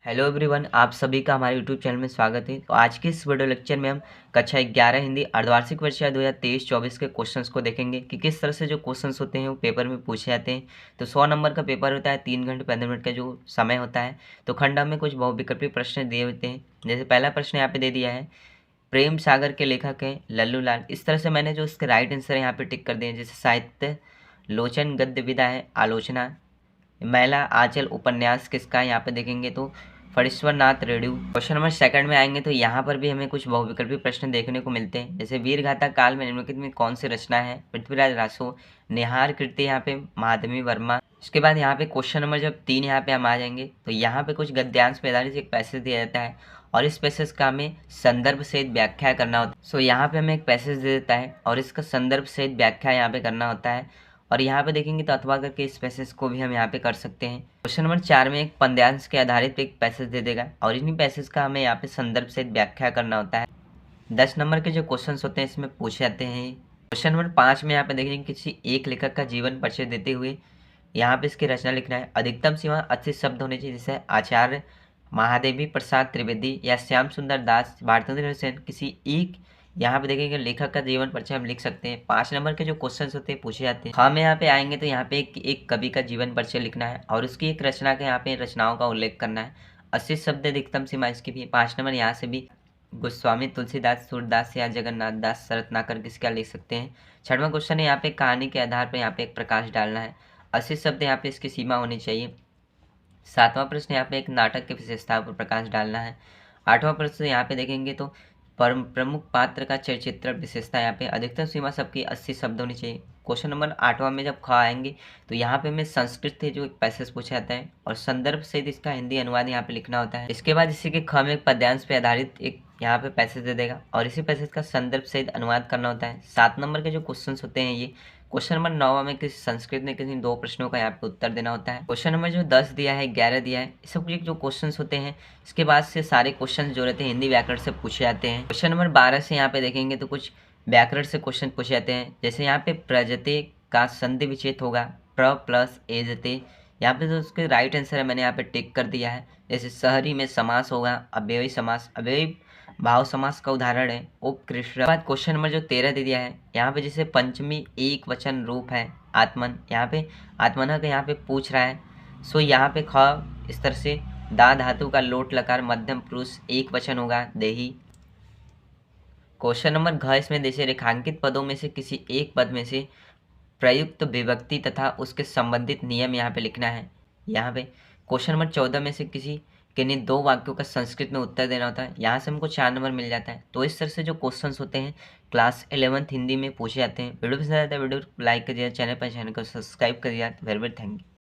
Hello everyone, आप सभी का हमारे यूट्यूब चैनल में स्वागत है। तो आज के इस वीडियो लेक्चर में हम कक्षा 11 हिंदी अर्धवार्षिक परीक्षा 2023-24 के क्वेश्चंस को देखेंगे कि किस तरह से जो क्वेश्चंस होते हैं वो पेपर में पूछे जाते हैं। तो 100 नंबर का पेपर होता है, 3 घंटे 15 मिनट का जो समय होता है। तो खंडा में कुछ बहुविकल्पी प्रश्न दिए होते हैं। जैसे पहला प्रश्न यहाँ पे दे दिया है, प्रेम सागर के लेखक हैं लल्लू लाल। इस तरह से मैंने जो उसके राइट आंसर यहाँ पे टिक कर दिए हैं। जैसे साहित्य लोचन गद्य विधा है आलोचना, मैला आंचल उपन्यास किसका है, यहाँ पे देखेंगे तो Phanishwar Nath Reddy. Question number second में आएंगे तो यहाँ पर भी हमें कुछ बहुविकल्पी प्रश्न देखने को मिलते हैं। जैसे वीरगाथा काल में निम्नलिखित में कौन सी रचना है, पृथ्वीराज रासो, निहार कृति यहाँ पे महादेवी वर्मा। इसके बाद यहाँ पे क्वेश्चन नंबर जब 3 यहाँ पे हम आ जाएंगे तो यहाँ पे कुछ गद्यांश पे आधारित एक पैसेज दिया जाता है और इस पैसेज का हमें संदर्भ सहित व्याख्या करना होता है। सो यहाँ पे हमें एक पैसेज दे देता है और इसका संदर्भ सहित व्याख्या यहाँ पे करना होता है। और यहाँ पे देखेंगे तो अथवा करके इस पैसेज को भी हम यहाँ पे कर सकते हैं। क्वेश्चन नंबर 4 में एक पद्यांश के आधारित एक पैसेज दे देगा और इन्हीं पैसेज का हमें यहाँ पे संदर्भ सहित व्याख्या करना होता है। 10 नंबर के जो क्वेश्चन होते हैं इसमें पूछे जाते हैं। क्वेश्चन नंबर 5 में यहाँ पे देखेंगे किसी एक लेखक का जीवन परिचय देते हुए यहाँ पे इसकी रचना लिखना है। अधिकतम सीमा 80 शब्द होने चाहिए। जैसे आचार्य महादेवी प्रसाद त्रिवेदी या श्याम सुंदर दास, भारतेंद्र सेन, किसी एक यहाँ पे देखेंगे लेखक का जीवन परिचय हम लिख सकते हैं। 5 नंबर के जो क्वेश्चन होते हैं पूछे जाते हैं। हम यहाँ पे आएंगे तो यहाँ पे एक कवि का जीवन परिचय लिखना है और उसकी एक रचना का यहाँ पे रचनाओं का उल्लेख करना है। 80 शब्द अधिकतम सीमा इसकी भी। 5 नंबर यहाँ से भी गोस्वामी तुलसीदास सूरदास या जगन्नाथ दास रत्नाकर किसका लिख सकते हैं। 6वां क्वेश्चन है यहाँ पे कहानी के आधार पर यहाँ पे एक प्रकाश डालना है। 80 शब्द यहाँ पे इसकी सीमा होनी चाहिए। 7वां प्रश्न यहाँ पे एक नाटक की विशेषता पर प्रकाश डालना है। 8वां प्रश्न यहाँ पे देखेंगे तो प्रमुख पात्र का चरित्र विशेषता, यहाँ पे अधिकतम सीमा सबकी 80 शब्द होनी चाहिए। क्वेश्चन नंबर 8वां में जब ख आएंगे तो यहाँ पे हमें संस्कृत से जो एक पैसेज पूछा जाता है और संदर्भ सहित इसका हिंदी अनुवाद यहाँ पे लिखना होता है। इसके बाद इसी के ख में एक पद्यांश पे आधारित एक यहाँ पे पैसेज दे देगा और इसी पैसेज का संदर्भ सहित अनुवाद करना होता है। 7 नंबर के जो क्वेश्चन होते हैं ये क्वेश्चन नंबर 9 में किसी संस्कृत में किसी 2 प्रश्नों का यहाँ पे उत्तर देना होता है। क्वेश्चन नंबर जो 10 दिया है 11 दिया है, इस सब जो क्वेश्चन होते हैं इसके बाद से सारे क्वेश्चन जो रहते हैं हिंदी व्याकरण से पूछे जाते हैं। क्वेश्चन नंबर 12 से यहाँ पे देखेंगे तो कुछ व्याकरण से क्वेश्चन पूछे जाते हैं। जैसे यहाँ पे प्रजते का संधि विच्छेद होगा प्र प्लस एजते, यहाँ पे जो उसके राइट आंसर है मैंने यहाँ पे टिक कर दिया है। जैसे शहरी में समास होगा अव्ययी समास, अव्ययी भाव समास का उदाहरण है उपकृष्ट। बाद क्वेश्चन नंबर जो 13 दे दिया है यहाँ पे जैसे पंचमी एक वचन रूप है आत्मन, यहाँ पे आत्मना का यहाँ पे पूछ रहा है। सो यहाँ पे ख इस तरह से दा धातु का लोट लकार मध्यम पुरुष एक वचन होगा देही। क्वेश्चन नंबर घ इसमें जैसे रेखांकित पदों में से किसी एक पद में से प्रयुक्त विभक्ति तथा उसके संबंधित नियम यहाँ पे लिखना है। यहाँ पे क्वेश्चन नंबर 14 में से किसी किन्हीं 2 वाक्यों का संस्कृत में उत्तर देना होता है। यहाँ से हमको 4 नंबर मिल जाता है। तो इस तरह से जो क्वेश्चंस होते हैं क्लास 11th हिंदी में पूछे जाते हैं। वीडियो पसंद आता है वीडियो को लाइक करिए, चैनल को सब्सक्राइब करिए। Very very thank you.